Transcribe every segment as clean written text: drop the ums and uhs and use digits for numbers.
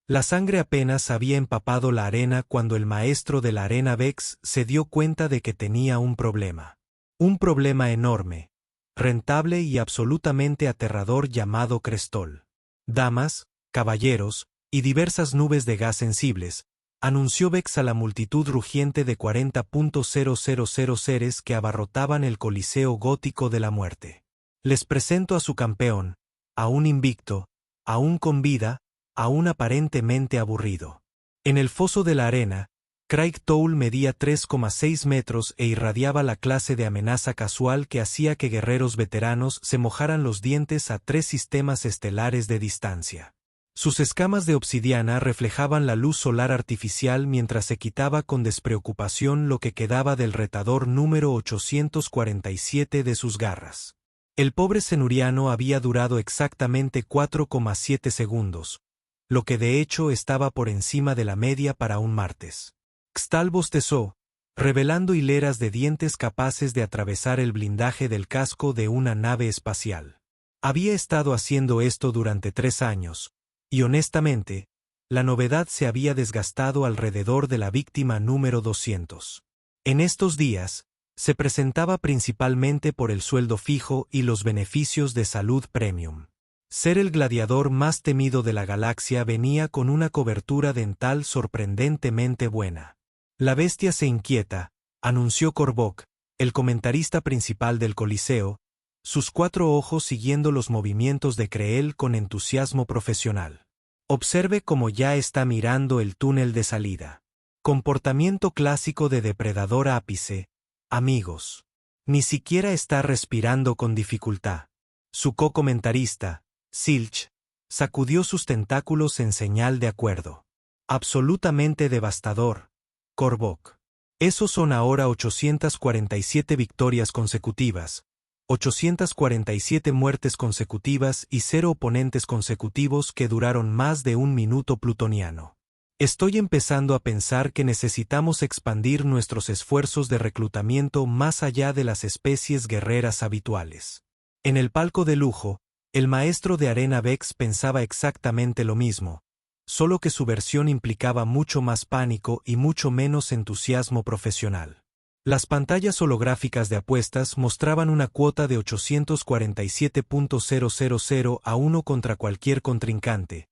La sangre apenas había empapado la arena cuando el maestro de la arena Vex se dio cuenta de que tenía un problema. Un problema enorme, rentable y absolutamente aterrador llamado Crestol. Damas, caballeros, y diversas nubes de gas sensibles, anunció Vex a la multitud rugiente de 40.000 seres que abarrotaban el Coliseo Gótico de la Muerte. Les presento a su campeón, aún invicto, aún con vida, aún aparentemente aburrido. En el foso de la arena, Craig Towl medía 3,6 metros e irradiaba la clase de amenaza casual que hacía que guerreros veteranos se mojaran los dientes a 3 sistemas estelares de distancia. Sus escamas de obsidiana reflejaban la luz solar artificial mientras se quitaba con despreocupación lo que quedaba del retador número 847 de sus garras. El pobre cenuriano había durado exactamente 4,7 segundos, lo que de hecho estaba por encima de la media para un martes. Xtal bostezó, revelando hileras de dientes capaces de atravesar el blindaje del casco de una nave espacial. Había estado haciendo esto durante 3 años, y honestamente, la novedad se había desgastado alrededor de la víctima número 200. En estos días, se presentaba principalmente por el sueldo fijo y los beneficios de salud premium. Ser el gladiador más temido de la galaxia venía con una cobertura dental sorprendentemente buena. La bestia se inquieta, anunció Korvok, el comentarista principal del Coliseo, sus 4 ojos siguiendo los movimientos de Creel con entusiasmo profesional. Observe cómo ya está mirando el túnel de salida. Comportamiento clásico de depredador ápice, amigos. Ni siquiera está respirando con dificultad. Su co-comentarista, Silch, sacudió sus tentáculos en señal de acuerdo. Absolutamente devastador, Korvok. Esos son ahora 847 victorias consecutivas, 847 muertes consecutivas y 0 oponentes consecutivos que duraron más de 1 minuto plutoniano. Estoy empezando a pensar que necesitamos expandir nuestros esfuerzos de reclutamiento más allá de las especies guerreras habituales. En el palco de lujo, el maestro de Arena Vex pensaba exactamente lo mismo, solo que su versión implicaba mucho más pánico y mucho menos entusiasmo profesional. Las pantallas holográficas de apuestas mostraban una cuota de 847.000 a 1 contra cualquier contrincante,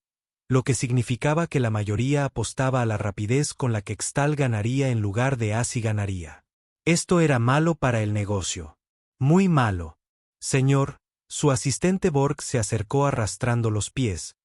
lo que significaba que la mayoría apostaba a la rapidez con la que Xtal ganaría en lugar de Asi ganaría. Esto era malo para el negocio. Muy malo. Señor, su asistente Borg se acercó arrastrando los pies,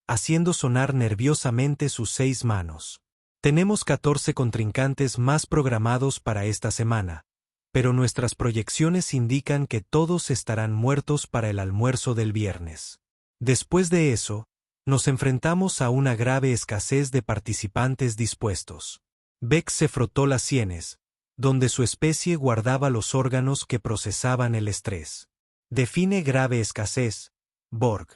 haciendo sonar nerviosamente sus 6 manos. Tenemos 14 contrincantes más programados para esta semana, pero nuestras proyecciones indican que todos estarán muertos para el almuerzo del viernes. Después de eso, nos enfrentamos a una grave escasez de participantes dispuestos. Vex se frotó las sienes, donde su especie guardaba los órganos que procesaban el estrés. Define grave escasez, Borg.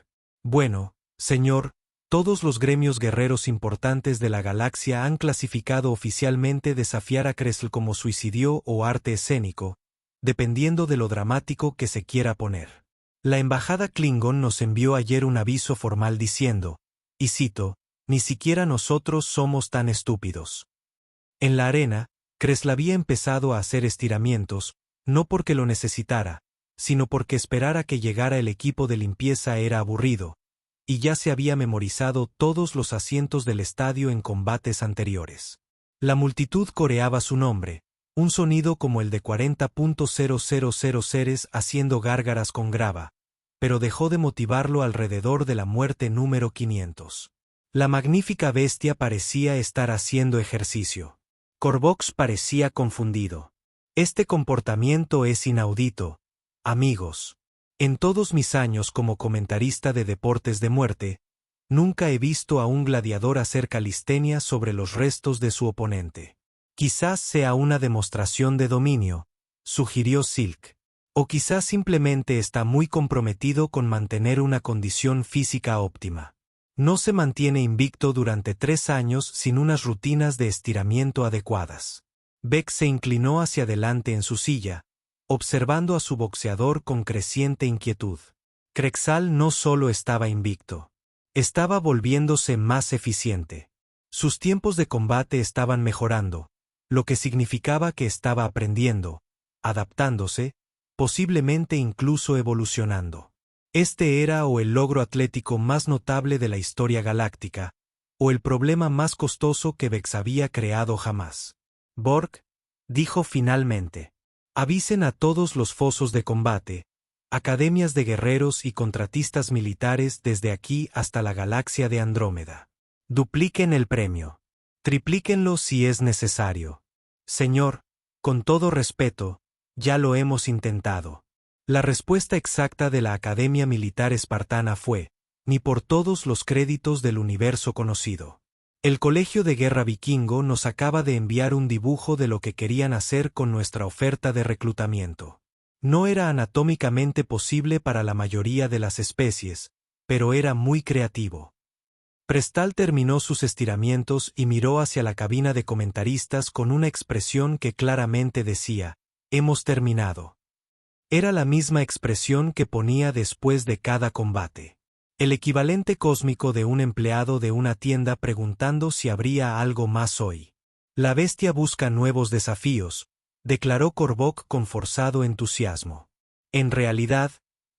Bueno, señor, todos los gremios guerreros importantes de la galaxia han clasificado oficialmente desafiar a Kressl como suicidio o arte escénico, dependiendo de lo dramático que se quiera poner. La embajada Klingon nos envió ayer un aviso formal diciendo, y cito, ni siquiera nosotros somos tan estúpidos. En la arena, Kressl había empezado a hacer estiramientos, no porque lo necesitara, sino porque esperar a que llegara el equipo de limpieza era aburrido, y ya se había memorizado todos los asientos del estadio en combates anteriores. La multitud coreaba su nombre, un sonido como el de 40.000 seres haciendo gárgaras con grava, pero dejó de motivarlo alrededor de la muerte número 500. La magnífica bestia parecía estar haciendo ejercicio. Korvox parecía confundido. Este comportamiento es inaudito, amigos. En todos mis años como comentarista de deportes de muerte, nunca he visto a un gladiador hacer calistenia sobre los restos de su oponente. Quizás sea una demostración de dominio, sugirió Silk. O quizás simplemente está muy comprometido con mantener una condición física óptima. No se mantiene invicto durante 3 años sin unas rutinas de estiramiento adecuadas. Vex se inclinó hacia adelante en su silla, observando a su boxeador con creciente inquietud. Crexal no solo estaba invicto. Estaba volviéndose más eficiente. Sus tiempos de combate estaban mejorando, lo que significaba que estaba aprendiendo, adaptándose, posiblemente incluso evolucionando. Este era o el logro atlético más notable de la historia galáctica, o el problema más costoso que Vex había creado jamás. Borg, dijo finalmente, avisen a todos los fosos de combate, academias de guerreros y contratistas militares desde aquí hasta la galaxia de Andrómeda. Dupliquen el premio. Triplíquenlo si es necesario. Señor, con todo respeto, ya lo hemos intentado. La respuesta exacta de la Academia Militar Espartana fue, ni por todos los créditos del universo conocido. El Colegio de Guerra Vikingo nos acaba de enviar un dibujo de lo que querían hacer con nuestra oferta de reclutamiento. No era anatómicamente posible para la mayoría de las especies, pero era muy creativo. Prestal terminó sus estiramientos y miró hacia la cabina de comentaristas con una expresión que claramente decía, hemos terminado. Era la misma expresión que ponía después de cada combate. El equivalente cósmico de un empleado de una tienda preguntando si habría algo más hoy. La bestia busca nuevos desafíos, declaró Korvok con forzado entusiasmo. En realidad,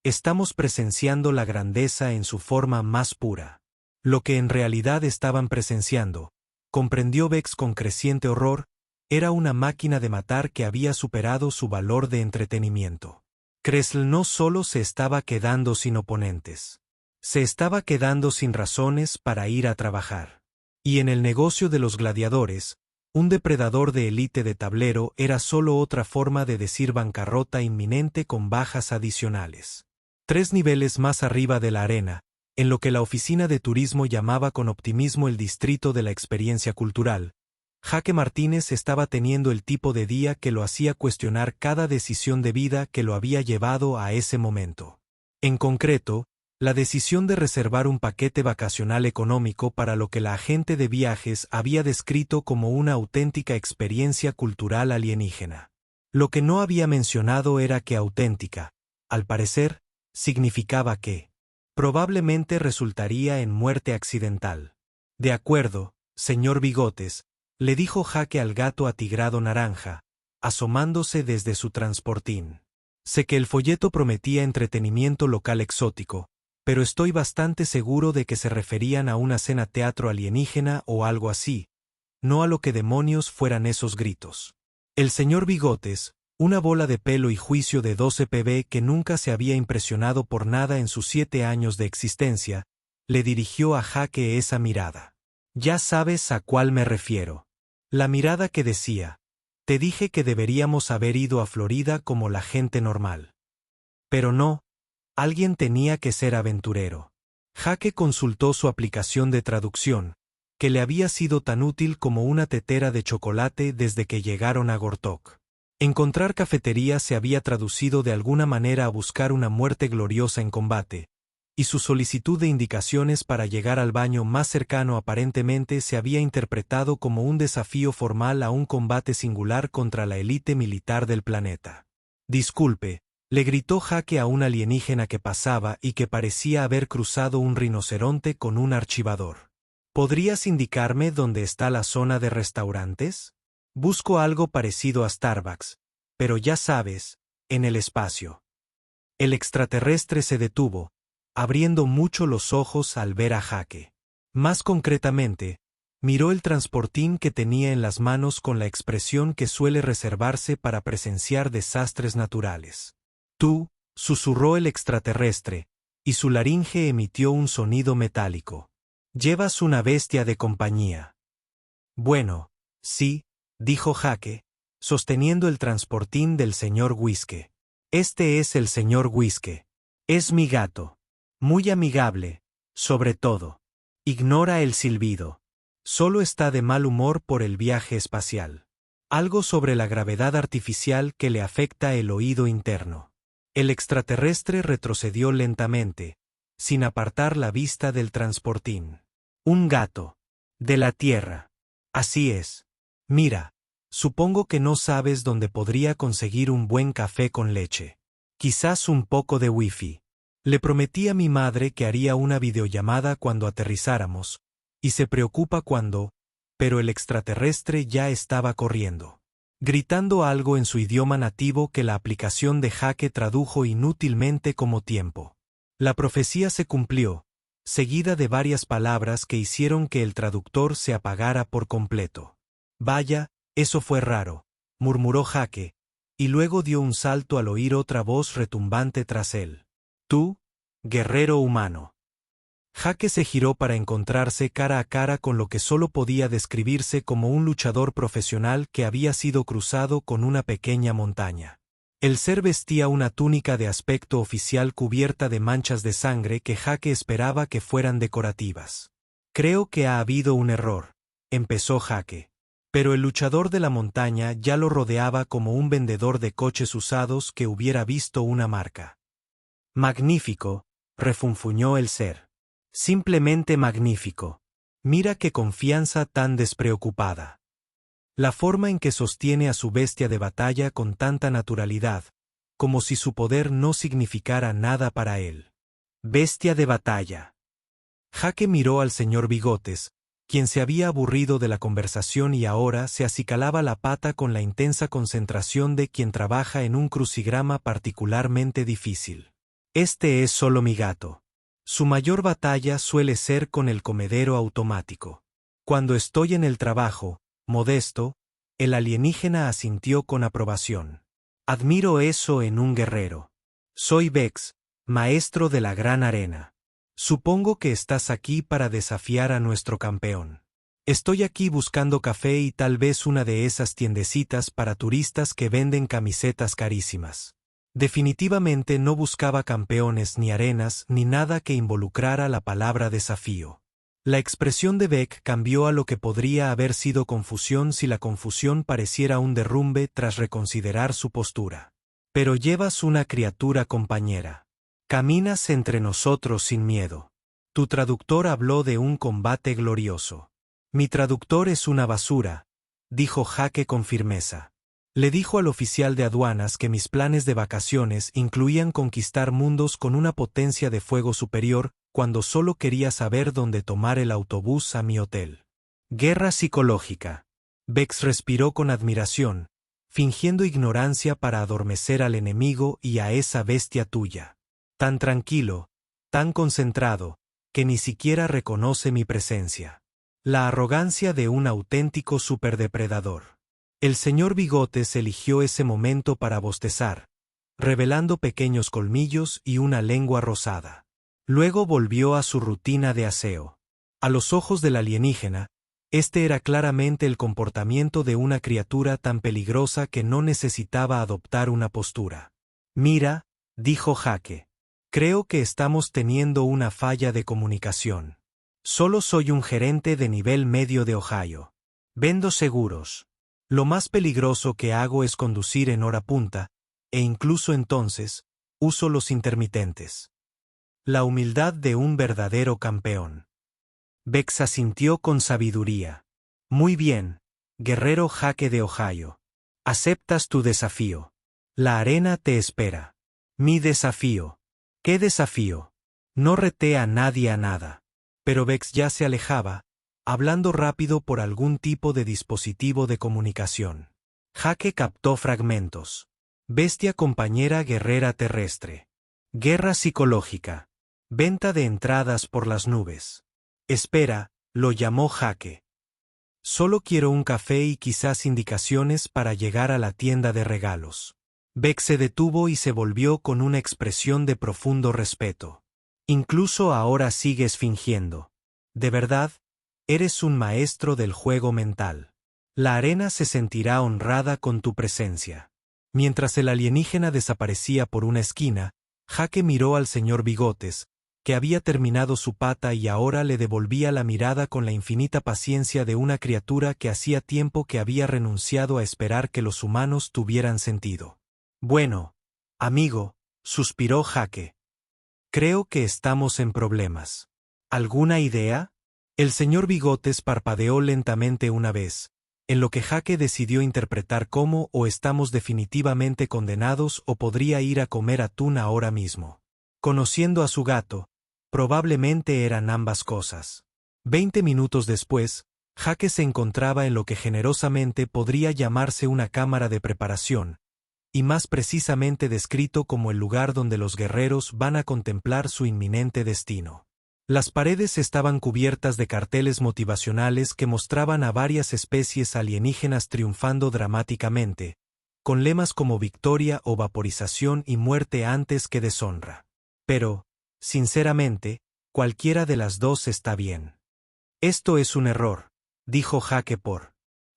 estamos presenciando la grandeza en su forma más pura. Lo que en realidad estaban presenciando, comprendió Vex con creciente horror, era una máquina de matar que había superado su valor de entretenimiento. Kressl no solo se estaba quedando sin oponentes. Se estaba quedando sin razones para ir a trabajar. Y en el negocio de los gladiadores, un depredador de élite de tablero era solo otra forma de decir bancarrota inminente con bajas adicionales. 3 niveles más arriba de la arena, en lo que la oficina de turismo llamaba con optimismo el distrito de la experiencia cultural, Jaque Martínez estaba teniendo el tipo de día que lo hacía cuestionar cada decisión de vida que lo había llevado a ese momento. En concreto, la decisión de reservar un paquete vacacional económico para lo que la agente de viajes había descrito como una auténtica experiencia cultural alienígena. Lo que no había mencionado era que auténtica, al parecer, significaba que probablemente resultaría en muerte accidental. De acuerdo, señor Bigotes, le dijo Jaque al gato atigrado naranja, asomándose desde su transportín. Sé que el folleto prometía entretenimiento local exótico, pero estoy bastante seguro de que se referían a una cena teatro alienígena o algo así, no a lo que demonios fueran esos gritos. El señor Bigotes, una bola de pelo y juicio de 12 pb que nunca se había impresionado por nada en sus 7 años de existencia, le dirigió a Jaque esa mirada. Ya sabes a cuál me refiero. La mirada que decía, te dije que deberíamos haber ido a Florida como la gente normal. Pero no, alguien tenía que ser aventurero. Jaque consultó su aplicación de traducción, que le había sido tan útil como una tetera de chocolate desde que llegaron a Gortok. Encontrar cafetería se había traducido de alguna manera a buscar una muerte gloriosa en combate, y su solicitud de indicaciones para llegar al baño más cercano aparentemente se había interpretado como un desafío formal a un combate singular contra la élite militar del planeta. Disculpe, le gritó Jaque a un alienígena que pasaba y que parecía haber cruzado un rinoceronte con un archivador. ¿Podrías indicarme dónde está la zona de restaurantes? Busco algo parecido a Starbucks, pero ya sabes, en el espacio. El extraterrestre se detuvo, abriendo mucho los ojos al ver a Jaque. Más concretamente, miró el transportín que tenía en las manos con la expresión que suele reservarse para presenciar desastres naturales. Tú, susurró el extraterrestre, y su laringe emitió un sonido metálico. Llevas una bestia de compañía. Bueno, sí, dijo Jaque, sosteniendo el transportín del señor Whiske. Este es el señor Whiske. Es mi gato. Muy amigable, sobre todo. Ignora el silbido. Solo está de mal humor por el viaje espacial. Algo sobre la gravedad artificial que le afecta el oído interno. El extraterrestre retrocedió lentamente, sin apartar la vista del transportín. Un gato. De la Tierra. Así es. Mira, supongo que no sabes dónde podría conseguir un buen café con leche. Quizás un poco de wifi. Le prometí a mi madre que haría una videollamada cuando aterrizáramos, y se preocupa cuando, pero el extraterrestre ya estaba corriendo, gritando algo en su idioma nativo que la aplicación de Jaque tradujo inútilmente como tiempo. La profecía se cumplió, seguida de varias palabras que hicieron que el traductor se apagara por completo. Vaya, eso fue raro, murmuró Jaque, y luego dio un salto al oír otra voz retumbante tras él. Tú, guerrero humano. Jaque se giró para encontrarse cara a cara con lo que solo podía describirse como un luchador profesional que había sido cruzado con una pequeña montaña. El ser vestía una túnica de aspecto oficial cubierta de manchas de sangre que Jaque esperaba que fueran decorativas. Creo que ha habido un error, empezó Jaque. Pero el luchador de la montaña ya lo rodeaba como un vendedor de coches usados que hubiera visto una marca. Magnífico, refunfuñó el ser. Simplemente magnífico. Mira qué confianza tan despreocupada. La forma en que sostiene a su bestia de batalla con tanta naturalidad, como si su poder no significara nada para él. Bestia de batalla. Jaque miró al señor Bigotes, quien se había aburrido de la conversación y ahora se acicalaba la pata con la intensa concentración de quien trabaja en un crucigrama particularmente difícil. Este es solo mi gato. Su mayor batalla suele ser con el comedero automático. Cuando estoy en el trabajo, modesto, el alienígena asintió con aprobación. Admiro eso en un guerrero. Soy Vex, maestro de la gran arena. Supongo que estás aquí para desafiar a nuestro campeón. Estoy aquí buscando café y tal vez una de esas tiendecitas para turistas que venden camisetas carísimas. Definitivamente no buscaba campeones ni arenas ni nada que involucrara la palabra desafío. La expresión de Beck cambió a lo que podría haber sido confusión si la confusión pareciera un derrumbe tras reconsiderar su postura. Pero llevas una criatura compañera. Caminas entre nosotros sin miedo. Tu traductor habló de un combate glorioso. Mi traductor es una basura, dijo Jaque con firmeza. Le dijo al oficial de aduanas que mis planes de vacaciones incluían conquistar mundos con una potencia de fuego superior, cuando solo quería saber dónde tomar el autobús a mi hotel. Guerra psicológica. Vex respiró con admiración, fingiendo ignorancia para adormecer al enemigo y a esa bestia tuya. Tan tranquilo, tan concentrado, que ni siquiera reconoce mi presencia. La arrogancia de un auténtico superdepredador. El señor Bigotes eligió ese momento para bostezar, revelando pequeños colmillos y una lengua rosada. Luego volvió a su rutina de aseo. A los ojos del alienígena, este era claramente el comportamiento de una criatura tan peligrosa que no necesitaba adoptar una postura. Mira, dijo Jaque. Creo que estamos teniendo una falla de comunicación. Solo soy un gerente de nivel medio de Ohio. Vendo seguros. Lo más peligroso que hago es conducir en hora punta, e incluso entonces, uso los intermitentes. La humildad de un verdadero campeón. Vex asintió con sabiduría. Muy bien, guerrero Jaque de Ohio. Aceptas tu desafío. La arena te espera. Mi desafío. ¿Qué desafío? No reté a nadie a nada. Pero Vex ya se alejaba, hablando rápido por algún tipo de dispositivo de comunicación. Jaque captó fragmentos. Bestia compañera guerrera terrestre. Guerra psicológica. Venta de entradas por las nubes. Espera, lo llamó Jaque. Solo quiero un café y quizás indicaciones para llegar a la tienda de regalos. Beck se detuvo y se volvió con una expresión de profundo respeto. Incluso ahora sigues fingiendo. De verdad, eres un maestro del juego mental. La arena se sentirá honrada con tu presencia. Mientras el alienígena desaparecía por una esquina, Jaque miró al señor Bigotes, que había terminado su pata y ahora le devolvía la mirada con la infinita paciencia de una criatura que hacía tiempo que había renunciado a esperar que los humanos tuvieran sentido. Bueno, amigo, suspiró Jaque. Creo que estamos en problemas. ¿Alguna idea? El señor Bigotes parpadeó lentamente una vez, en lo que Jaque decidió interpretar como o estamos definitivamente condenados o podría ir a comer atún ahora mismo. Conociendo a su gato, probablemente eran ambas cosas. 20 minutos después, Jake se encontraba en lo que generosamente podría llamarse una cámara de preparación, y más precisamente descrito como el lugar donde los guerreros van a contemplar su inminente destino. Las paredes estaban cubiertas de carteles motivacionales que mostraban a varias especies alienígenas triunfando dramáticamente, con lemas como victoria o vaporización y muerte antes que deshonra. Pero, sinceramente, cualquiera de las dos está bien. Esto es un error, dijo Jake por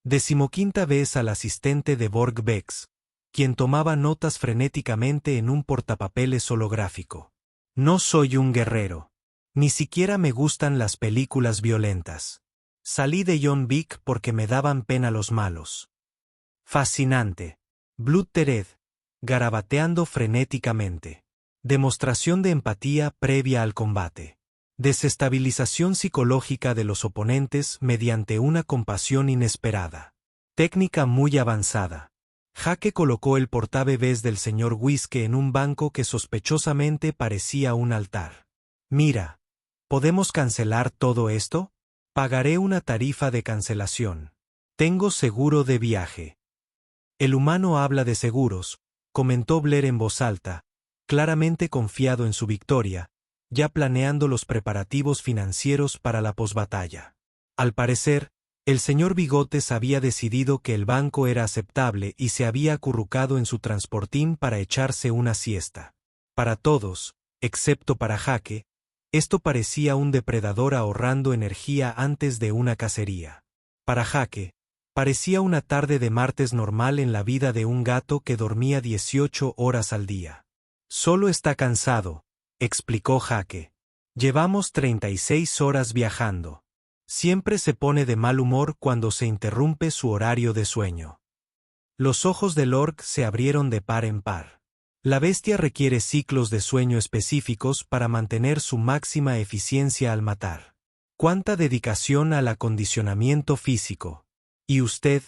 15ª vez al asistente de Borg Vex, quien tomaba notas frenéticamente en un portapapeles holográfico. No soy un guerrero. Ni siquiera me gustan las películas violentas. Salí de John Wick porque me daban pena los malos. Fascinante. Blood Tered, garabateando frenéticamente. Demostración de empatía previa al combate. Desestabilización psicológica de los oponentes mediante una compasión inesperada. Técnica muy avanzada. Jake colocó el portabebés del señor Whisky en un banco que sospechosamente parecía un altar. Mira, ¿podemos cancelar todo esto? Pagaré una tarifa de cancelación. Tengo seguro de viaje. El humano habla de seguros, comentó Blair en voz alta, claramente confiado en su victoria, ya planeando los preparativos financieros para la posbatalla. Al parecer, el señor Bigotes había decidido que el banco era aceptable y se había acurrucado en su transportín para echarse una siesta. Para todos, excepto para Jake, esto parecía un depredador ahorrando energía antes de una cacería. Para Jake, parecía una tarde de martes normal en la vida de un gato que dormía 18 horas al día. Solo está cansado, explicó Jake. Llevamos 36 horas viajando. Siempre se pone de mal humor cuando se interrumpe su horario de sueño. Los ojos del orc se abrieron de par en par. La bestia requiere ciclos de sueño específicos para mantener su máxima eficiencia al matar. ¿Cuánta dedicación al acondicionamiento físico? ¿Y usted,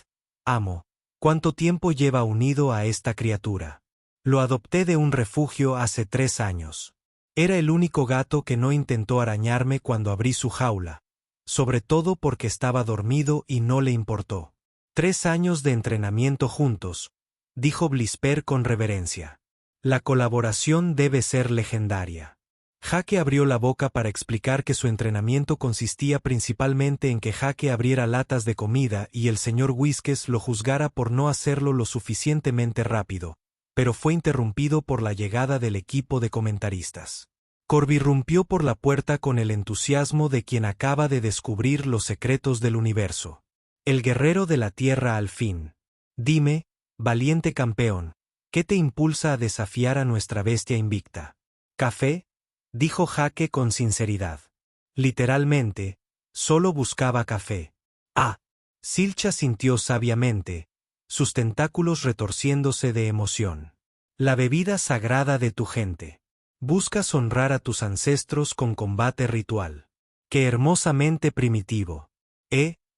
amo, cuánto tiempo lleva unido a esta criatura? Lo adopté de un refugio hace 3 años. Era el único gato que no intentó arañarme cuando abrí su jaula, sobre todo porque estaba dormido y no le importó. 3 años de entrenamiento juntos, dijo Blisper con reverencia. La colaboración debe ser legendaria. Jake abrió la boca para explicar que su entrenamiento consistía principalmente en que Jake abriera latas de comida y el señor Whiskers lo juzgara por no hacerlo lo suficientemente rápido, pero fue interrumpido por la llegada del equipo de comentaristas. Corby irrumpió por la puerta con el entusiasmo de quien acaba de descubrir los secretos del universo. El guerrero de la Tierra al fin. Dime, valiente campeón, ¿qué te impulsa a desafiar a nuestra bestia invicta? ¿Café? Dijo Jake con sinceridad. Literalmente, solo buscaba café. Ah. Silcha sintió sabiamente, sus tentáculos retorciéndose de emoción. La bebida sagrada de tu gente. Buscas honrar a tus ancestros con combate ritual. Qué hermosamente primitivo.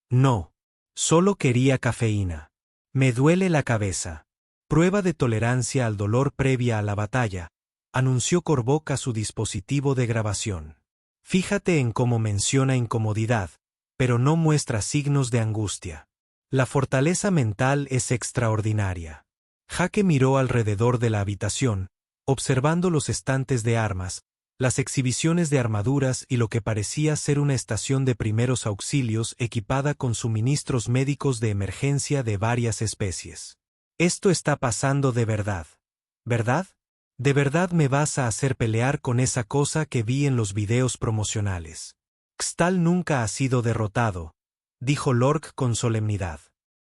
No. Solo quería cafeína. Me duele la cabeza. Prueba de tolerancia al dolor previa a la batalla, anunció Korvok a su dispositivo de grabación. Fíjate en cómo menciona incomodidad, pero no muestra signos de angustia. La fortaleza mental es extraordinaria. Jake miró alrededor de la habitación, observando los estantes de armas, las exhibiciones de armaduras y lo que parecía ser una estación de primeros auxilios equipada con suministros médicos de emergencia de varias especies. Esto está pasando de verdad. ¿Verdad? ¿De verdad me vas a hacer pelear con esa cosa que vi en los videos promocionales? Xtal nunca ha sido derrotado, dijo Lork con solemnidad.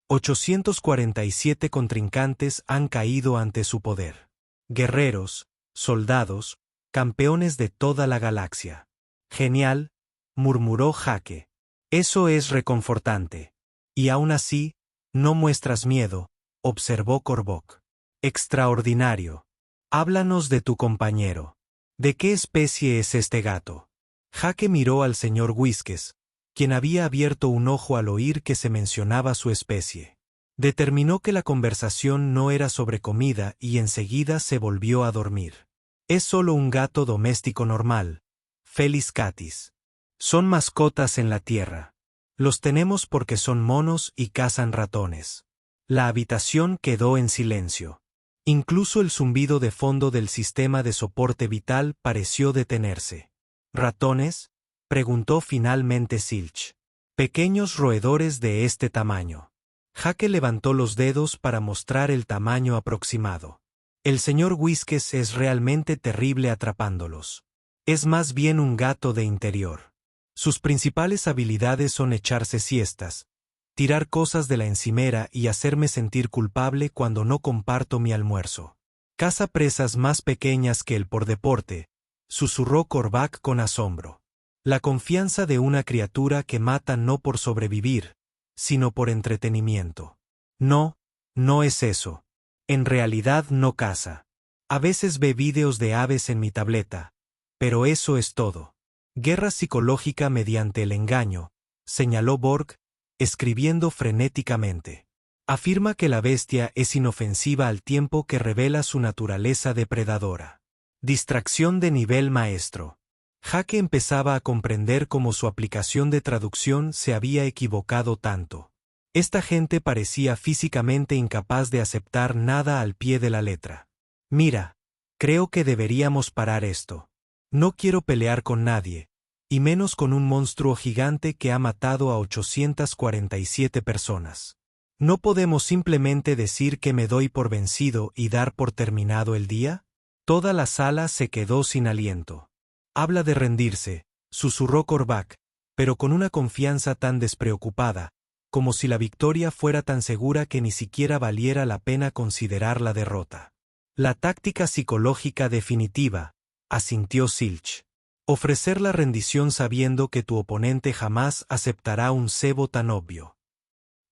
847 contrincantes han caído ante su poder. Guerreros, soldados, campeones de toda la galaxia. Genial, murmuró Jake. Eso es reconfortante. Y aún así, no muestras miedo, observó Korvok. Extraordinario. Háblanos de tu compañero. ¿De qué especie es este gato? Jake miró al señor Whiskers, quien había abierto un ojo al oír que se mencionaba su especie. Determinó que la conversación no era sobre comida y enseguida se volvió a dormir. Es solo un gato doméstico normal. Felis catis. Son mascotas en la tierra. Los tenemos porque son monos y cazan ratones. La habitación quedó en silencio. Incluso el zumbido de fondo del sistema de soporte vital pareció detenerse. ¿Ratones?, preguntó finalmente Silch. Pequeños roedores de este tamaño. Jake levantó los dedos para mostrar el tamaño aproximado. El señor Whiskers es realmente terrible atrapándolos. Es más bien un gato de interior. Sus principales habilidades son echarse siestas, tirar cosas de la encimera y hacerme sentir culpable cuando no comparto mi almuerzo. Caza presas más pequeñas que él por deporte, susurró Korvac con asombro. La confianza de una criatura que mata no por sobrevivir, sino por entretenimiento. No, no es eso. En realidad no caza. A veces ve vídeos de aves en mi tableta, pero eso es todo. Guerra psicológica mediante el engaño, señaló Borg, escribiendo frenéticamente. Afirma que la bestia es inofensiva al tiempo que revela su naturaleza depredadora. Distracción de nivel maestro. Jake empezaba a comprender cómo su aplicación de traducción se había equivocado tanto. Esta gente parecía físicamente incapaz de aceptar nada al pie de la letra. Mira, creo que deberíamos parar esto. No quiero pelear con nadie, y menos con un monstruo gigante que ha matado a 847 personas. ¿No podemos simplemente decir que me doy por vencido y dar por terminado el día? Toda la sala se quedó sin aliento. Habla de rendirse, susurró Korvac, pero con una confianza tan despreocupada, como si la victoria fuera tan segura que ni siquiera valiera la pena considerar la derrota. La táctica psicológica definitiva, asintió Silch. Ofrecer la rendición sabiendo que tu oponente jamás aceptará un cebo tan obvio.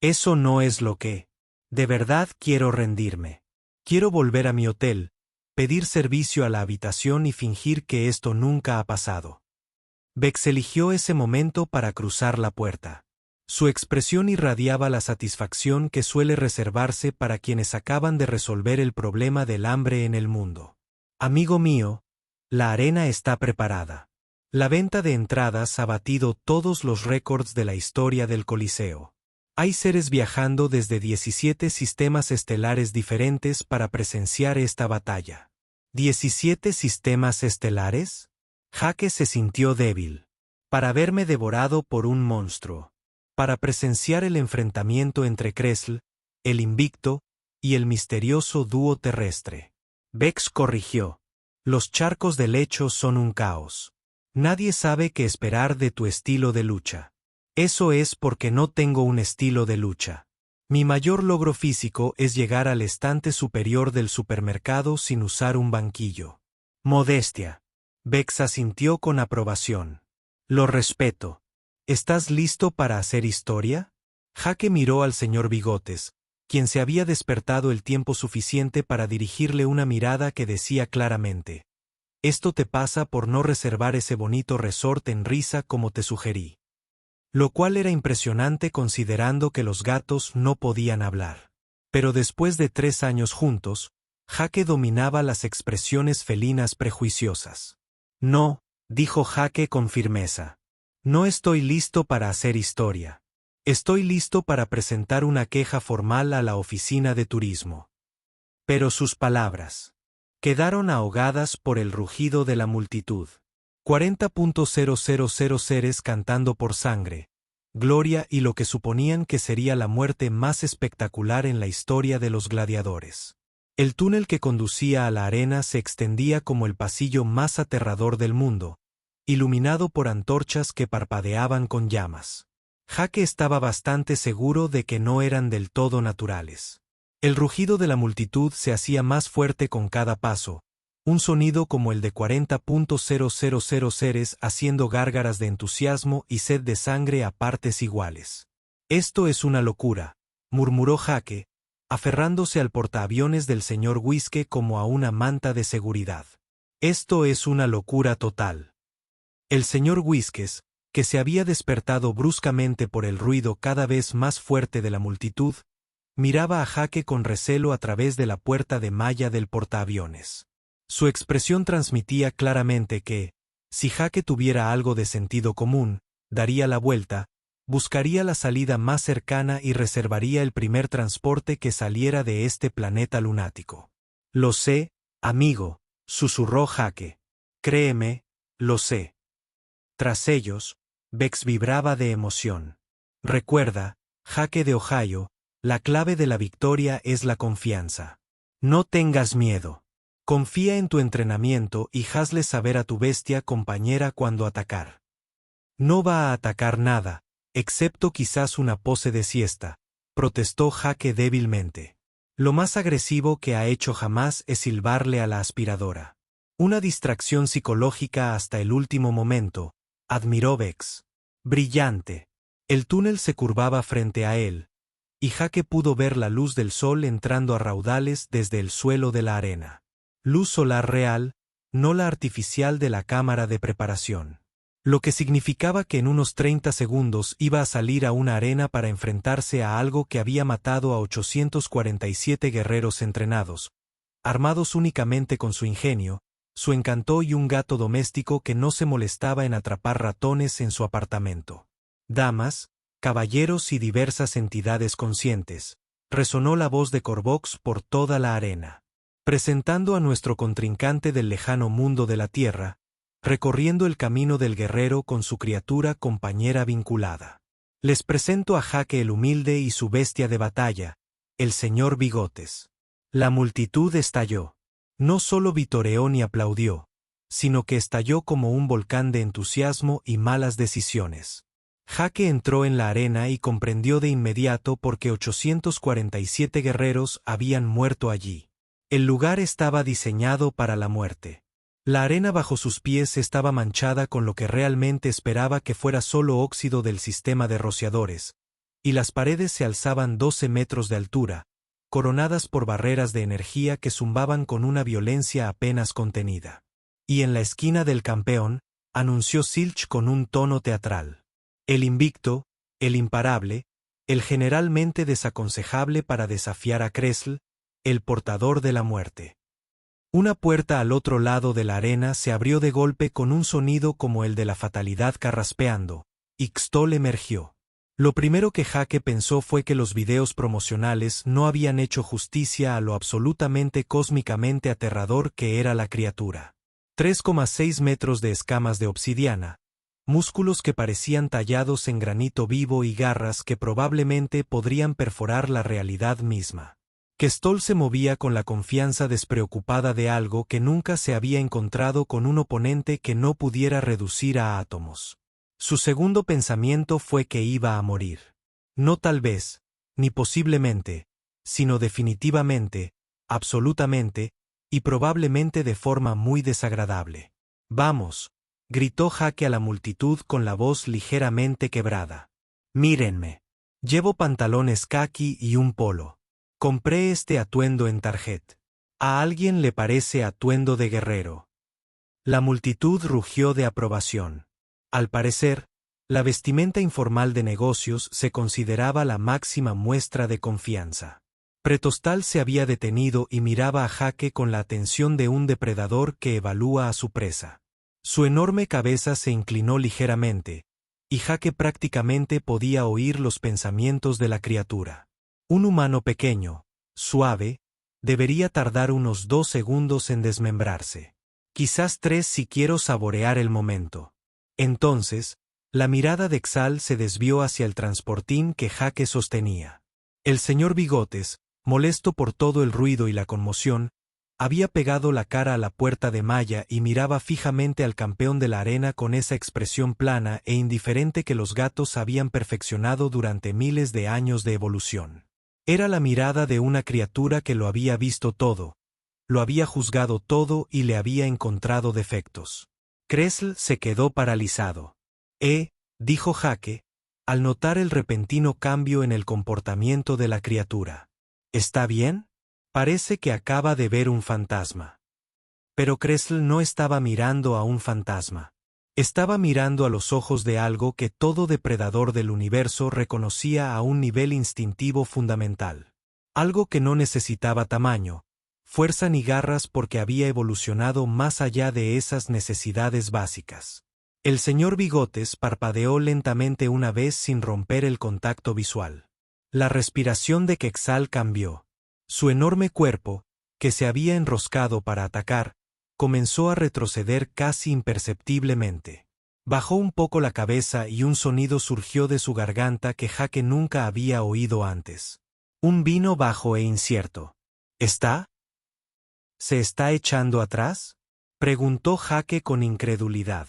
Eso no es lo que. De verdad quiero rendirme. Quiero volver a mi hotel, pedir servicio a la habitación y fingir que esto nunca ha pasado. Bex eligió ese momento para cruzar la puerta. Su expresión irradiaba la satisfacción que suele reservarse para quienes acaban de resolver el problema del hambre en el mundo. Amigo mío, la arena está preparada. La venta de entradas ha batido todos los récords de la historia del Coliseo. Hay seres viajando desde 17 sistemas estelares diferentes para presenciar esta batalla. ¿17 sistemas estelares? Jake se sintió débil. Para verme devorado por un monstruo. Para presenciar el enfrentamiento entre Kressl, el invicto, y el misterioso dúo terrestre. Bex corrigió. Los charcos de lecho son un caos. Nadie sabe qué esperar de tu estilo de lucha. Eso es porque no tengo un estilo de lucha. Mi mayor logro físico es llegar al estante superior del supermercado sin usar un banquillo. Modestia. Bex asintió con aprobación. Lo respeto. ¿Estás listo para hacer historia? Jake miró al señor Bigotes, quien se había despertado el tiempo suficiente para dirigirle una mirada que decía claramente: esto te pasa por no reservar ese bonito resort en risa como te sugerí. Lo cual era impresionante considerando que los gatos no podían hablar. Pero después de 3 años juntos, Jake dominaba las expresiones felinas prejuiciosas. No, dijo Jake con firmeza. No estoy listo para hacer historia. Estoy listo para presentar una queja formal a la oficina de turismo. Pero sus palabras quedaron ahogadas por el rugido de la multitud. 40.000 seres cantando por sangre, gloria y lo que suponían que sería la muerte más espectacular en la historia de los gladiadores. El túnel que conducía a la arena se extendía como el pasillo más aterrador del mundo, iluminado por antorchas que parpadeaban con llamas. Jake estaba bastante seguro de que no eran del todo naturales. El rugido de la multitud se hacía más fuerte con cada paso, un sonido como el de 40.000 seres haciendo gárgaras de entusiasmo y sed de sangre a partes iguales. Esto es una locura, murmuró Jake, aferrándose al portaaviones del señor Whiskey como a una manta de seguridad. Esto es una locura total. El señor Whiskers, que se había despertado bruscamente por el ruido cada vez más fuerte de la multitud, miraba a Jake con recelo a través de la puerta de malla del portaaviones. Su expresión transmitía claramente que, si Jake tuviera algo de sentido común, daría la vuelta, buscaría la salida más cercana y reservaría el primer transporte que saliera de este planeta lunático. Lo sé, amigo, susurró Jake. Créeme, lo sé. Tras ellos, Vex vibraba de emoción. Recuerda, Jake de Ohio, la clave de la victoria es la confianza. No tengas miedo. Confía en tu entrenamiento y hazle saber a tu bestia compañera cuándo atacar. No va a atacar nada, excepto quizás una pose de siesta, protestó Jake débilmente. Lo más agresivo que ha hecho jamás es silbarle a la aspiradora. Una distracción psicológica hasta el último momento, admiró Vex. Brillante. El túnel se curvaba frente a él, y Jake pudo ver la luz del sol entrando a raudales desde el suelo de la arena. Luz solar real, no la artificial de la cámara de preparación. Lo que significaba que en unos 30 segundos iba a salir a una arena para enfrentarse a algo que había matado a 847 guerreros entrenados, armados únicamente con su ingenio, su encanto y un gato doméstico que no se molestaba en atrapar ratones en su apartamento. Damas, caballeros y diversas entidades conscientes, resonó la voz de Corvox por toda la arena. Presentando a nuestro contrincante del lejano mundo de la Tierra, recorriendo el camino del guerrero con su criatura compañera vinculada. Les presento a Jake el humilde y su bestia de batalla, el señor Bigotes. La multitud estalló. No solo vitoreó ni aplaudió, sino que estalló como un volcán de entusiasmo y malas decisiones. Jake entró en la arena y comprendió de inmediato por qué 847 guerreros habían muerto allí. El lugar estaba diseñado para la muerte. La arena bajo sus pies estaba manchada con lo que realmente esperaba que fuera solo óxido del sistema de rociadores, y las paredes se alzaban 12 metros de altura, coronadas por barreras de energía que zumbaban con una violencia apenas contenida. Y en la esquina del campeón, anunció Silch con un tono teatral. El invicto, el imparable, el generalmente desaconsejable para desafiar a Kressl, el portador de la muerte. Una puerta al otro lado de la arena se abrió de golpe con un sonido como el de la fatalidad carraspeando, y Xtol emergió. Lo primero que Jake pensó fue que los videos promocionales no habían hecho justicia a lo absolutamente cósmicamente aterrador que era la criatura. 3,6 metros de escamas de obsidiana, músculos que parecían tallados en granito vivo y garras que probablemente podrían perforar la realidad misma. Xtol se movía con la confianza despreocupada de algo que nunca se había encontrado con un oponente que no pudiera reducir a átomos. Su segundo pensamiento fue que iba a morir. No tal vez, ni posiblemente, sino definitivamente, absolutamente, y probablemente de forma muy desagradable. «Vamos», gritó Jake a la multitud con la voz ligeramente quebrada. «Mírenme. Llevo pantalones caqui y un polo. Compré este atuendo en Target. ¿A alguien le parece atuendo de guerrero?» La multitud rugió de aprobación. Al parecer, la vestimenta informal de negocios se consideraba la máxima muestra de confianza. Pretostal se había detenido y miraba a Jake con la atención de un depredador que evalúa a su presa. Su enorme cabeza se inclinó ligeramente, y Jake prácticamente podía oír los pensamientos de la criatura. Un humano pequeño, suave, debería tardar unos 2 segundos en desmembrarse. Quizás 3 si quiero saborear el momento. Entonces, la mirada de Xal se desvió hacia el transportín que Jake sostenía. El señor Bigotes, molesto por todo el ruido y la conmoción, había pegado la cara a la puerta de malla y miraba fijamente al campeón de la arena con esa expresión plana e indiferente que los gatos habían perfeccionado durante miles de años de evolución. Era la mirada de una criatura que lo había visto todo, lo había juzgado todo y le había encontrado defectos. Kressl se quedó paralizado. Dijo Jake, al notar el repentino cambio en el comportamiento de la criatura. ¿Está bien? Parece que acaba de ver un fantasma. Pero Kressl no estaba mirando a un fantasma. Estaba mirando a los ojos de algo que todo depredador del universo reconocía a un nivel instintivo fundamental. Algo que no necesitaba tamaño, fuerza ni garras porque había evolucionado más allá de esas necesidades básicas. El señor Bigotes parpadeó lentamente una vez sin romper el contacto visual. La respiración de Quetzal cambió. Su enorme cuerpo, que se había enroscado para atacar, comenzó a retroceder casi imperceptiblemente. Bajó un poco la cabeza y un sonido surgió de su garganta que Jake nunca había oído antes. Un vino bajo e incierto. ¿Se está echando atrás?, preguntó Jake con incredulidad.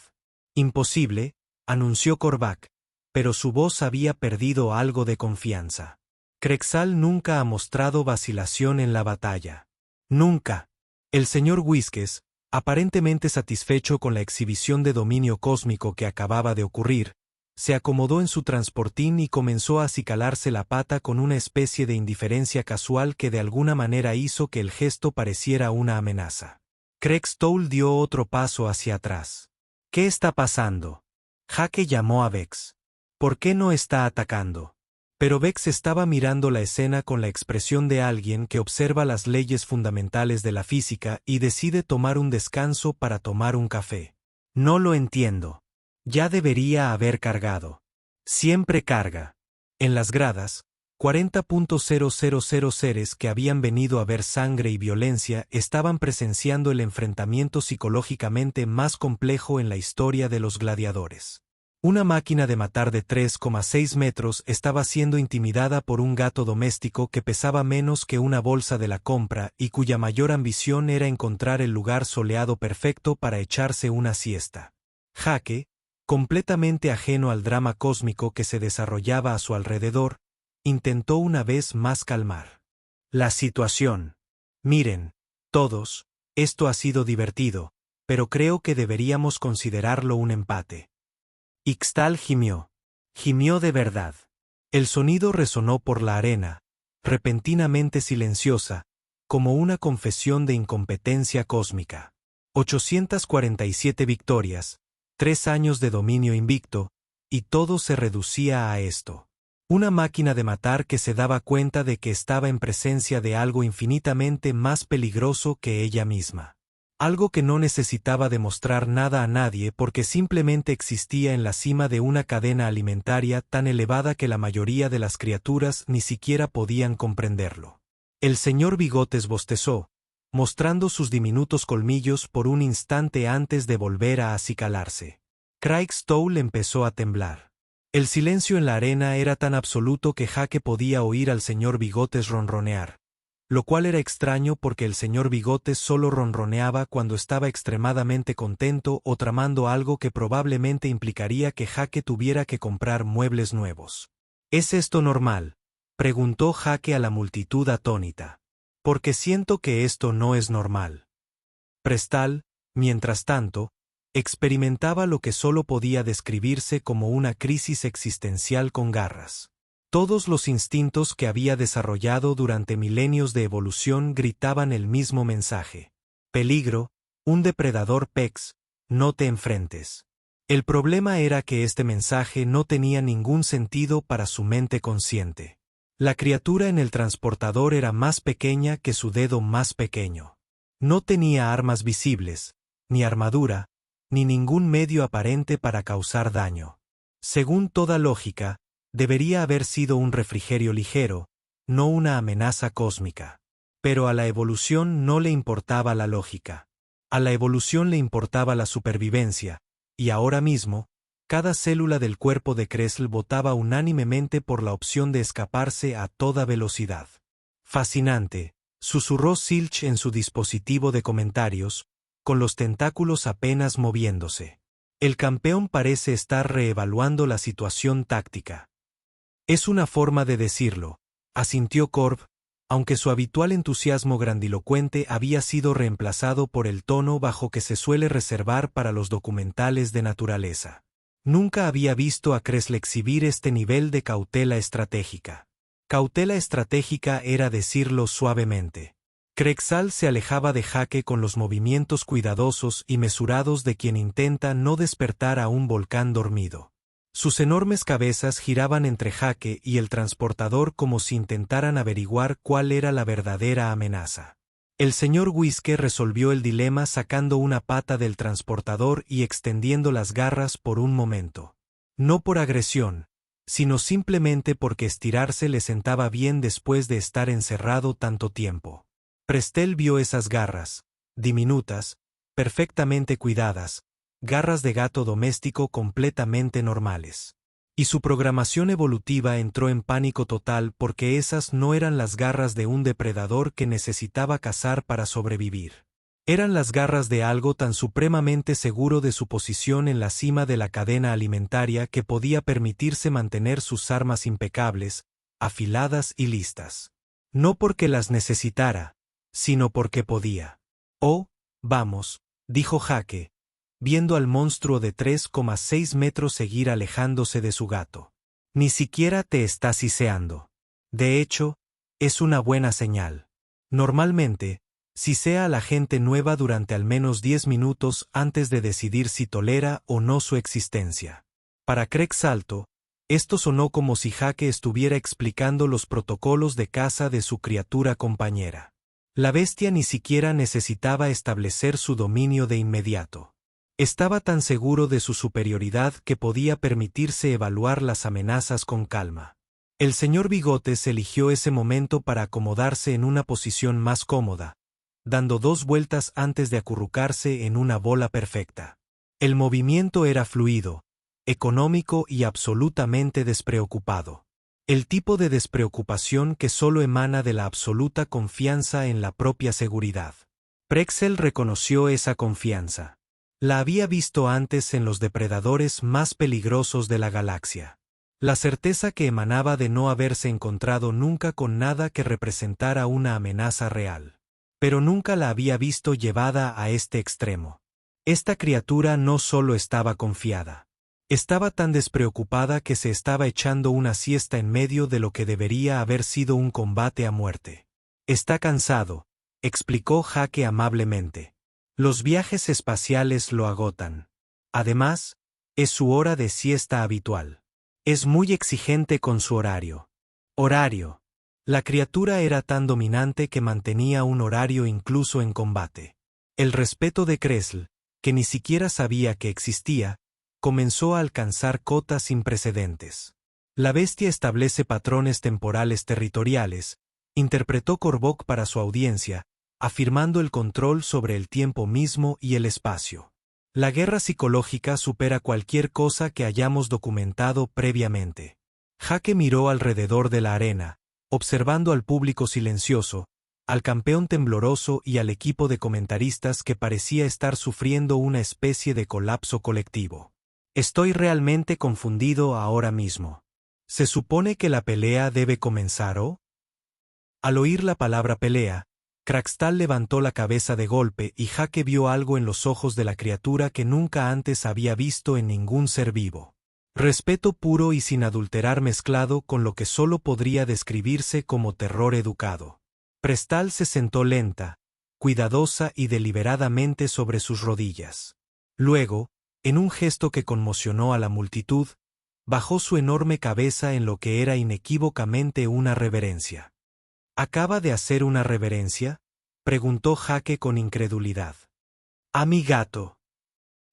Imposible, anunció Korvac, pero su voz había perdido algo de confianza. Quetzal nunca ha mostrado vacilación en la batalla. Nunca. El señor Whiskes, aparentemente satisfecho con la exhibición de dominio cósmico que acababa de ocurrir, se acomodó en su transportín y comenzó a acicalarse la pata con una especie de indiferencia casual que de alguna manera hizo que el gesto pareciera una amenaza. Quetzal dio otro paso hacia atrás. ¿Qué está pasando? Jake llamó a Vex. ¿Por qué no está atacando? Pero Vex estaba mirando la escena con la expresión de alguien que observa las leyes fundamentales de la física y decide tomar un descanso para tomar un café. No lo entiendo. Ya debería haber cargado. Siempre carga. En las gradas, 40.000 seres que habían venido a ver sangre y violencia estaban presenciando el enfrentamiento psicológicamente más complejo en la historia de los gladiadores. Una máquina de matar de 3,6 metros estaba siendo intimidada por un gato doméstico que pesaba menos que una bolsa de la compra y cuya mayor ambición era encontrar el lugar soleado perfecto para echarse una siesta. Jake, completamente ajeno al drama cósmico que se desarrollaba a su alrededor, intentó una vez más calmar la situación. Miren, todos, esto ha sido divertido, pero creo que deberíamos considerarlo un empate. Ixtal gimió. Gimió de verdad. El sonido resonó por la arena, repentinamente silenciosa, como una confesión de incompetencia cósmica. 847 victorias, 3 años de dominio invicto, y todo se reducía a esto. Una máquina de matar que se daba cuenta de que estaba en presencia de algo infinitamente más peligroso que ella misma. Algo que no necesitaba demostrar nada a nadie porque simplemente existía en la cima de una cadena alimentaria tan elevada que la mayoría de las criaturas ni siquiera podían comprenderlo. El señor Bigotes bostezó, mostrando sus diminutos colmillos por un instante antes de volver a acicalarse. Quetzal empezó a temblar. El silencio en la arena era tan absoluto que Jake podía oír al señor Bigotes ronronear, lo cual era extraño porque el señor Bigotes solo ronroneaba cuando estaba extremadamente contento o tramando algo que probablemente implicaría que Jake tuviera que comprar muebles nuevos. ¿Es esto normal?, preguntó Jake a la multitud atónita. Porque siento que esto no es normal. Prestal, mientras tanto, experimentaba lo que solo podía describirse como una crisis existencial con garras. Todos los instintos que había desarrollado durante milenios de evolución gritaban el mismo mensaje. Peligro, un depredador Pex, no te enfrentes. El problema era que este mensaje no tenía ningún sentido para su mente consciente. La criatura en el transportador era más pequeña que su dedo más pequeño. No tenía armas visibles, ni armadura, ni ningún medio aparente para causar daño. Según toda lógica, debería haber sido un refrigerio ligero, no una amenaza cósmica. Pero a la evolución no le importaba la lógica. A la evolución le importaba la supervivencia, y ahora mismo, cada célula del cuerpo de Quetzal votaba unánimemente por la opción de escaparse a toda velocidad. Fascinante, susurró Silch en su dispositivo de comentarios, con los tentáculos apenas moviéndose. El campeón parece estar reevaluando la situación táctica. Es una forma de decirlo, asintió Corv, aunque su habitual entusiasmo grandilocuente había sido reemplazado por el tono bajo que se suele reservar para los documentales de naturaleza. Nunca había visto a Quetzal exhibir este nivel de cautela estratégica. Cautela estratégica era decirlo suavemente. Quetzal se alejaba de Jake con los movimientos cuidadosos y mesurados de quien intenta no despertar a un volcán dormido. Sus enormes cabezas giraban entre Jake y el transportador como si intentaran averiguar cuál era la verdadera amenaza. El señor Whisker resolvió el dilema sacando una pata del transportador y extendiendo las garras por un momento. No por agresión, sino simplemente porque estirarse le sentaba bien después de estar encerrado tanto tiempo. Prestel vio esas garras, diminutas, perfectamente cuidadas, garras de gato doméstico completamente normales. Y su programación evolutiva entró en pánico total porque esas no eran las garras de un depredador que necesitaba cazar para sobrevivir. Eran las garras de algo tan supremamente seguro de su posición en la cima de la cadena alimentaria que podía permitirse mantener sus armas impecables, afiladas y listas. No porque las necesitara, sino porque podía. Oh, vamos, dijo Jake, viendo al monstruo de 3,6 metros seguir alejándose de su gato. Ni siquiera te está siseando. De hecho, es una buena señal. Normalmente, sisea a la gente nueva durante al menos 10 minutos antes de decidir si tolera o no su existencia. Para Craig Salto, esto sonó como si Jake estuviera explicando los protocolos de caza de su criatura compañera. La bestia ni siquiera necesitaba establecer su dominio de inmediato. Estaba tan seguro de su superioridad que podía permitirse evaluar las amenazas con calma. El señor Bigotes eligió ese momento para acomodarse en una posición más cómoda, dando 2 vueltas antes de acurrucarse en una bola perfecta. El movimiento era fluido, económico y absolutamente despreocupado. El tipo de despreocupación que solo emana de la absoluta confianza en la propia seguridad. Prexel reconoció esa confianza. La había visto antes en los depredadores más peligrosos de la galaxia. La certeza que emanaba de no haberse encontrado nunca con nada que representara una amenaza real. Pero nunca la había visto llevada a este extremo. Esta criatura no solo estaba confiada. Estaba tan despreocupada que se estaba echando una siesta en medio de lo que debería haber sido un combate a muerte. Está cansado, explicó Jake amablemente. Los viajes espaciales lo agotan. Además, es su hora de siesta habitual. Es muy exigente con su horario. Horario. La criatura era tan dominante que mantenía un horario incluso en combate. El respeto de Kressl, que ni siquiera sabía que existía, comenzó a alcanzar cotas sin precedentes. La bestia establece patrones temporales territoriales, interpretó Korvok para su audiencia, afirmando el control sobre el tiempo mismo y el espacio. La guerra psicológica supera cualquier cosa que hayamos documentado previamente. Jake miró alrededor de la arena, observando al público silencioso, al campeón tembloroso y al equipo de comentaristas que parecía estar sufriendo una especie de colapso colectivo. Estoy realmente confundido ahora mismo. ¿Se supone que la pelea debe comenzar o? Al oír la palabra pelea, Crackstal levantó la cabeza de golpe y Jake vio algo en los ojos de la criatura que nunca antes había visto en ningún ser vivo. Respeto puro y sin adulterar mezclado con lo que solo podría describirse como terror educado. Prestal se sentó lenta, cuidadosa y deliberadamente sobre sus rodillas. Luego, en un gesto que conmocionó a la multitud, bajó su enorme cabeza en lo que era inequívocamente una reverencia. ¿Acaba de hacer una reverencia?, preguntó Jake con incredulidad. «A mi gato».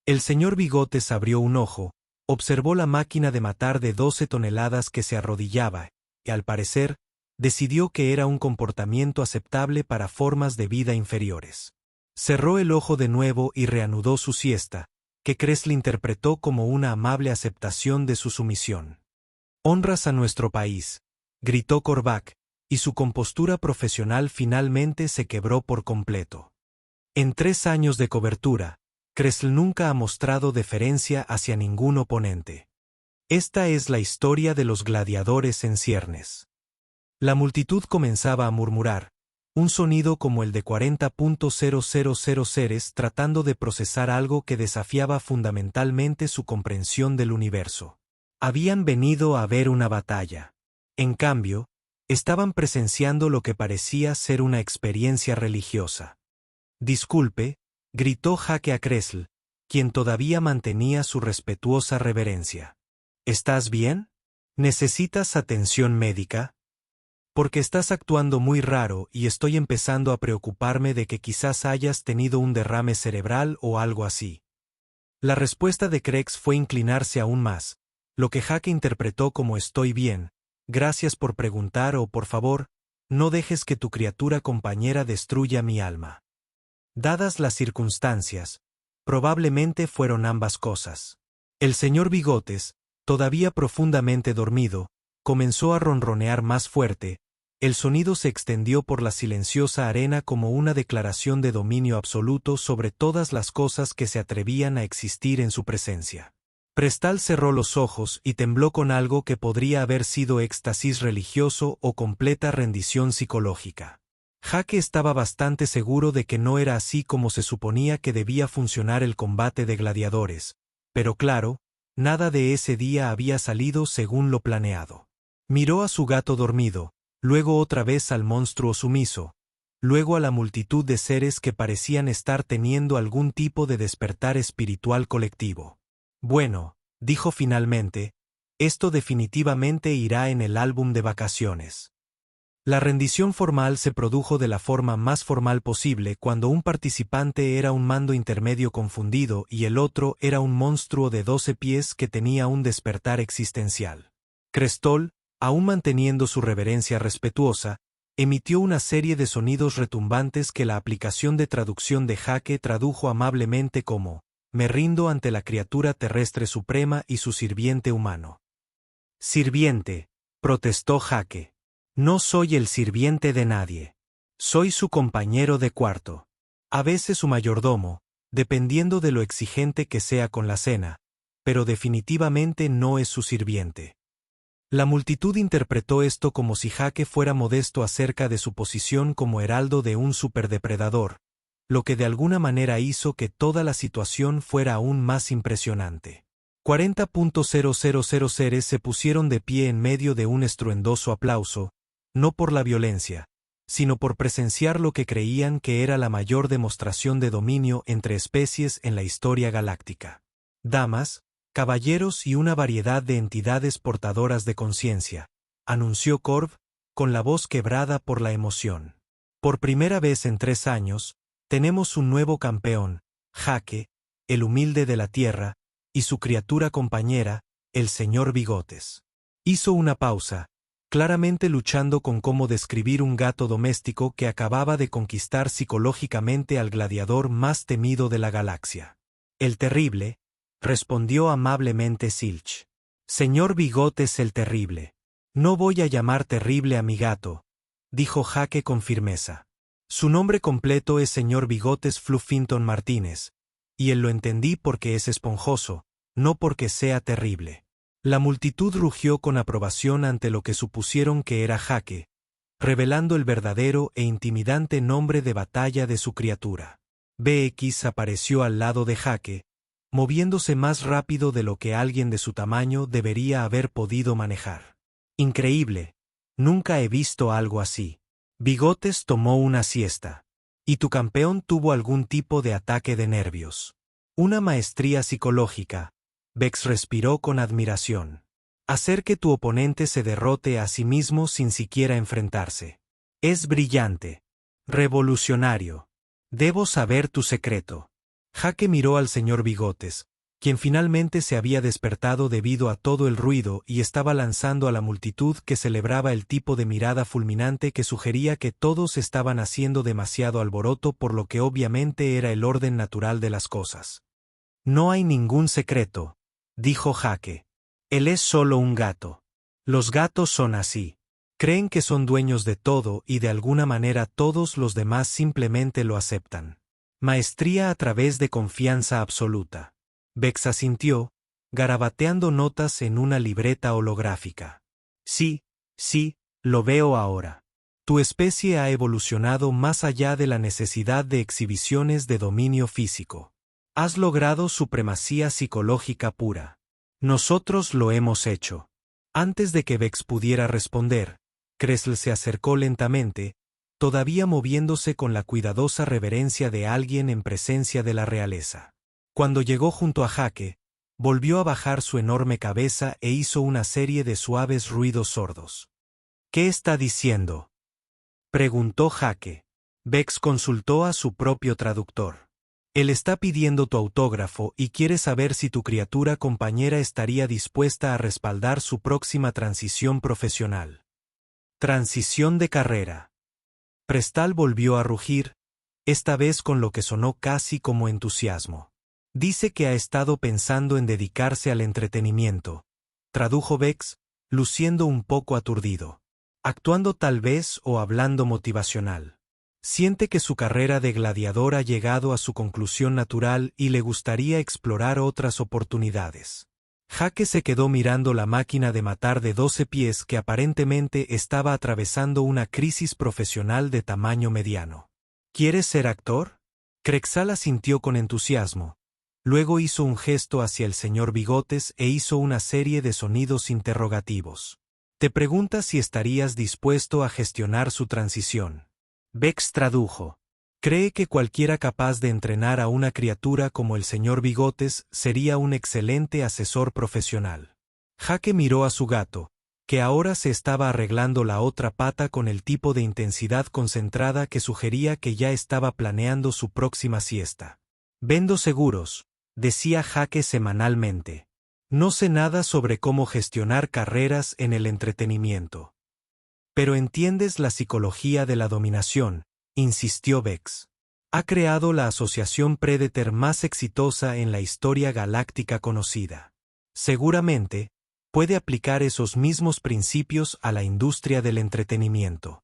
El señor Bigotes abrió un ojo, observó la máquina de matar de 12 toneladas que se arrodillaba, y al parecer, decidió que era un comportamiento aceptable para formas de vida inferiores. Cerró el ojo de nuevo y reanudó su siesta, que Kressl interpretó como una amable aceptación de su sumisión. «Honras a nuestro país», gritó Korvac, y su compostura profesional finalmente se quebró por completo. En 3 años de cobertura, Kressl nunca ha mostrado deferencia hacia ningún oponente. Esta es la historia de los gladiadores en ciernes. La multitud comenzaba a murmurar, un sonido como el de 40.000 seres tratando de procesar algo que desafiaba fundamentalmente su comprensión del universo. Habían venido a ver una batalla. En cambio, estaban presenciando lo que parecía ser una experiencia religiosa. «Disculpe», gritó Jake a Kressl, quien todavía mantenía su respetuosa reverencia. «¿Estás bien? ¿Necesitas atención médica?» Porque estás actuando muy raro y estoy empezando a preocuparme de que quizás hayas tenido un derrame cerebral o algo así. La respuesta de Krex fue inclinarse aún más, lo que Jake interpretó como estoy bien, gracias por preguntar o por favor, no dejes que tu criatura compañera destruya mi alma. Dadas las circunstancias, probablemente fueron ambas cosas. El señor Bigotes, todavía profundamente dormido, comenzó a ronronear más fuerte. El sonido se extendió por la silenciosa arena como una declaración de dominio absoluto sobre todas las cosas que se atrevían a existir en su presencia. Prestal cerró los ojos y tembló con algo que podría haber sido éxtasis religioso o completa rendición psicológica. Jake estaba bastante seguro de que no era así como se suponía que debía funcionar el combate de gladiadores, pero claro, nada de ese día había salido según lo planeado. Miró a su gato dormido, luego otra vez al monstruo sumiso, luego a la multitud de seres que parecían estar teniendo algún tipo de despertar espiritual colectivo. Bueno, dijo finalmente, esto definitivamente irá en el álbum de vacaciones. La rendición formal se produjo de la forma más formal posible cuando un participante era un mando intermedio confundido y el otro era un monstruo de 12 pies que tenía un despertar existencial. Crestol, aún manteniendo su reverencia respetuosa, emitió una serie de sonidos retumbantes que la aplicación de traducción de Jake tradujo amablemente como, me rindo ante la criatura terrestre suprema y su sirviente humano. Sirviente, protestó Jake. No soy el sirviente de nadie. Soy su compañero de cuarto. A veces su mayordomo, dependiendo de lo exigente que sea con la cena, pero definitivamente no es su sirviente. La multitud interpretó esto como si Jake fuera modesto acerca de su posición como heraldo de un superdepredador, lo que de alguna manera hizo que toda la situación fuera aún más impresionante. 40.000 seres se pusieron de pie en medio de un estruendoso aplauso, no por la violencia, sino por presenciar lo que creían que era la mayor demostración de dominio entre especies en la historia galáctica. Damas, caballeros y una variedad de entidades portadoras de conciencia, anunció Corv, con la voz quebrada por la emoción. Por primera vez en 3 años, tenemos un nuevo campeón, Jake, el humilde de la tierra, y su criatura compañera, el señor Bigotes. Hizo una pausa, claramente luchando con cómo describir un gato doméstico que acababa de conquistar psicológicamente al gladiador más temido de la galaxia. El terrible, respondió amablemente Silch. Señor Bigotes el terrible. No voy a llamar terrible a mi gato, dijo Jake con firmeza. Su nombre completo es señor Bigotes Fluffington Martínez, y él lo entendí porque es esponjoso, no porque sea terrible. La multitud rugió con aprobación ante lo que supusieron que era Jake, revelando el verdadero e intimidante nombre de batalla de su criatura. BX apareció al lado de Jake, moviéndose más rápido de lo que alguien de su tamaño debería haber podido manejar. Increíble, nunca he visto algo así. Bigotes tomó una siesta. Y tu campeón tuvo algún tipo de ataque de nervios. Una maestría psicológica. Vex respiró con admiración. Hacer que tu oponente se derrote a sí mismo sin siquiera enfrentarse. Es brillante. Revolucionario. Debo saber tu secreto. Jake miró al señor Bigotes, quien finalmente se había despertado debido a todo el ruido y estaba lanzando a la multitud que celebraba el tipo de mirada fulminante que sugería que todos estaban haciendo demasiado alboroto por lo que obviamente era el orden natural de las cosas. No hay ningún secreto, dijo Jake. Él es solo un gato. Los gatos son así. Creen que son dueños de todo y de alguna manera todos los demás simplemente lo aceptan. Maestría a través de confianza absoluta. Vex asintió, garabateando notas en una libreta holográfica. Sí, lo veo ahora. Tu especie ha evolucionado más allá de la necesidad de exhibiciones de dominio físico. Has logrado supremacía psicológica pura. Nosotros lo hemos hecho. Antes de que Vex pudiera responder, Kressl se acercó lentamente, todavía moviéndose con la cuidadosa reverencia de alguien en presencia de la realeza. Cuando llegó junto a Jake, volvió a bajar su enorme cabeza e hizo una serie de suaves ruidos sordos. ¿Qué está diciendo?, preguntó Jake. Vex consultó a su propio traductor. Él está pidiendo tu autógrafo y quiere saber si tu criatura compañera estaría dispuesta a respaldar su próxima transición profesional. Transición de carrera. Prestal volvió a rugir, esta vez con lo que sonó casi como entusiasmo. Dice que ha estado pensando en dedicarse al entretenimiento, tradujo Vex, luciendo un poco aturdido. Actuando tal vez o hablando motivacional. Siente que su carrera de gladiador ha llegado a su conclusión natural y le gustaría explorar otras oportunidades. Jake se quedó mirando la máquina de matar de 12 pies que aparentemente estaba atravesando una crisis profesional de tamaño mediano. ¿Quieres ser actor? Crexal asintió con entusiasmo. Luego hizo un gesto hacia el señor Bigotes e hizo una serie de sonidos interrogativos. Te preguntas si estarías dispuesto a gestionar su transición. Vex tradujo. Cree que cualquiera capaz de entrenar a una criatura como el señor Bigotes sería un excelente asesor profesional. Jake miró a su gato, que ahora se estaba arreglando la otra pata con el tipo de intensidad concentrada que sugería que ya estaba planeando su próxima siesta. Vendo seguros, decía Jake semanalmente. No sé nada sobre cómo gestionar carreras en el entretenimiento. Pero entiendes la psicología de la dominación, insistió Vex. Ha creado la asociación Predator más exitosa en la historia galáctica conocida. Seguramente, puede aplicar esos mismos principios a la industria del entretenimiento.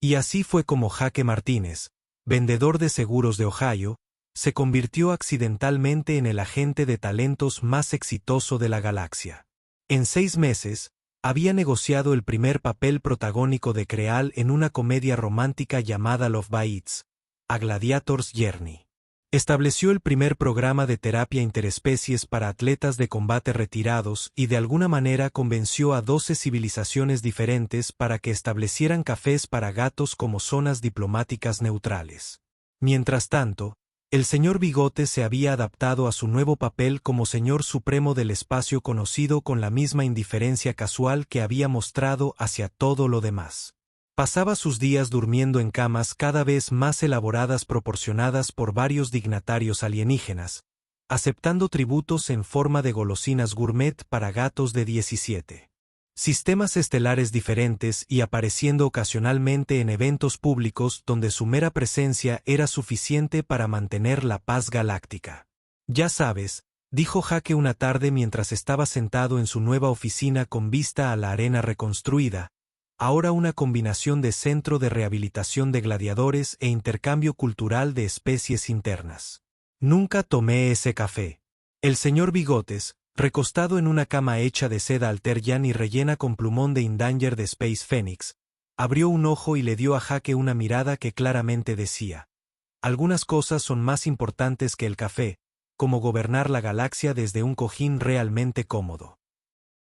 Y así fue como Jake Martínez, vendedor de seguros de Ohio, se convirtió accidentalmente en el agente de talentos más exitoso de la galaxia. En 6 meses, había negociado el primer papel protagónico de Creal en una comedia romántica llamada Love Bites, A Gladiator's Journey. Estableció el primer programa de terapia interespecies para atletas de combate retirados y de alguna manera convenció a 12 civilizaciones diferentes para que establecieran cafés para gatos como zonas diplomáticas neutrales. Mientras tanto, el señor Bigote se había adaptado a su nuevo papel como señor supremo del espacio conocido con la misma indiferencia casual que había mostrado hacia todo lo demás. Pasaba sus días durmiendo en camas cada vez más elaboradas proporcionadas por varios dignatarios alienígenas, aceptando tributos en forma de golosinas gourmet para gatos de 17 sistemas estelares diferentes y apareciendo ocasionalmente en eventos públicos donde su mera presencia era suficiente para mantener la paz galáctica. Ya sabes, dijo Jake una tarde mientras estaba sentado en su nueva oficina con vista a la arena reconstruida, ahora una combinación de centro de rehabilitación de gladiadores e intercambio cultural de especies internas. Nunca tomé ese café. El señor Bigotes, recostado en una cama hecha de seda alteryan y rellena con plumón de Endanger de Space Phoenix, abrió un ojo y le dio a Jake una mirada que claramente decía: algunas cosas son más importantes que el café, como gobernar la galaxia desde un cojín realmente cómodo.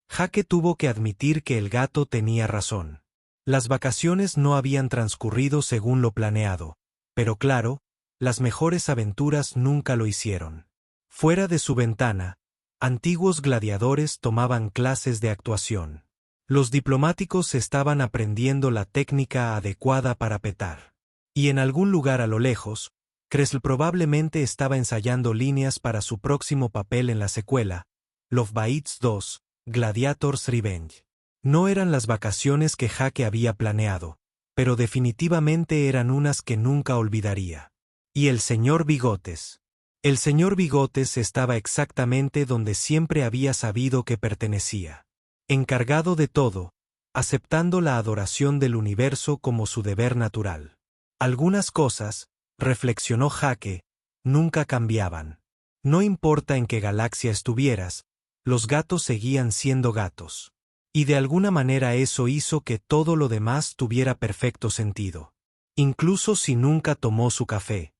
Jake tuvo que admitir que el gato tenía razón. Las vacaciones no habían transcurrido según lo planeado, pero claro, las mejores aventuras nunca lo hicieron. Fuera de su ventana, antiguos gladiadores tomaban clases de actuación. Los diplomáticos estaban aprendiendo la técnica adecuada para petar. Y en algún lugar a lo lejos, Kressl probablemente estaba ensayando líneas para su próximo papel en la secuela, Love Bites 2, Gladiator's Revenge. No eran las vacaciones que Jake había planeado, pero definitivamente eran unas que nunca olvidaría. Y el señor Bigotes. El señor Bigotes estaba exactamente donde siempre había sabido que pertenecía. Encargado de todo, aceptando la adoración del universo como su deber natural. Algunas cosas, reflexionó Jake, nunca cambiaban. No importa en qué galaxia estuvieras, los gatos seguían siendo gatos. Y de alguna manera eso hizo que todo lo demás tuviera perfecto sentido. Incluso si nunca tomó su café.